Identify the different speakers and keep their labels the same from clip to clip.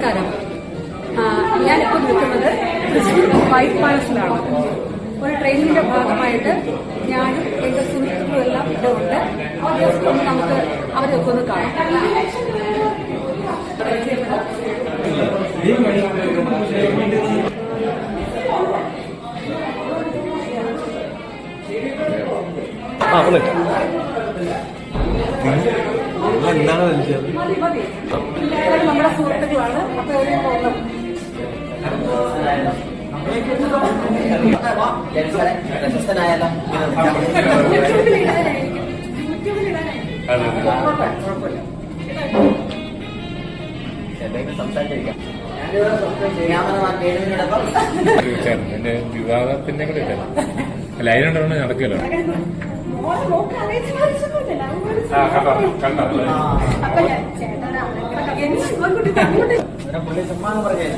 Speaker 1: നമസ്കാരം. ഞാനിപ്പോൾ നിൽക്കുന്നത് തൃശ്ശൂർ വൈറ്റ് പാലസിലാണ്. ഒരു ട്രെയിനിങ്ങിന്റെ ഭാഗമായിട്ട് ഞാനും എന്റെ സുഹൃത്തുക്കളും എല്ലാം ഇവിടെ ഉണ്ട്. ജസ്റ്റ് ഒന്ന് നമുക്ക് അവരൊക്കെ ഒന്ന് കാണാം. നമ്മുടെ സുഹൃത്തുക്കളാണ്. അപ്പൊ
Speaker 2: പ്രശസ്തനായാലോ സംസാരിച്ചിരിക്കാം.
Speaker 3: എന്റെ വിവാഹത്തിന്റെ കൂടെ ഇല്ല ലൈനുണ്ടോ നടക്കില്ല.
Speaker 2: പുള്ളി സമ്മാനം പറഞ്ഞില്ല.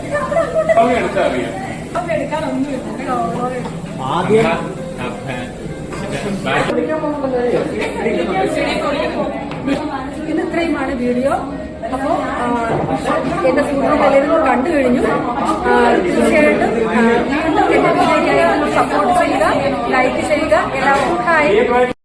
Speaker 1: ഇന്ന് ഇത്രയുമാണ് വീഡിയോ. അപ്പോ എന്റെ സുഹൃത്തുക്കളെല്ലാവരും കണ്ടു കഴിഞ്ഞു. തീർച്ചയായിട്ടും വീണ്ടും എന്റെ വീഡിയോയ്ക്കായി സപ്പോർട്ട് ചെയ്യുക, ലൈക്ക് ചെയ്യുക. എല്ലാവർക്കും ഹായ്.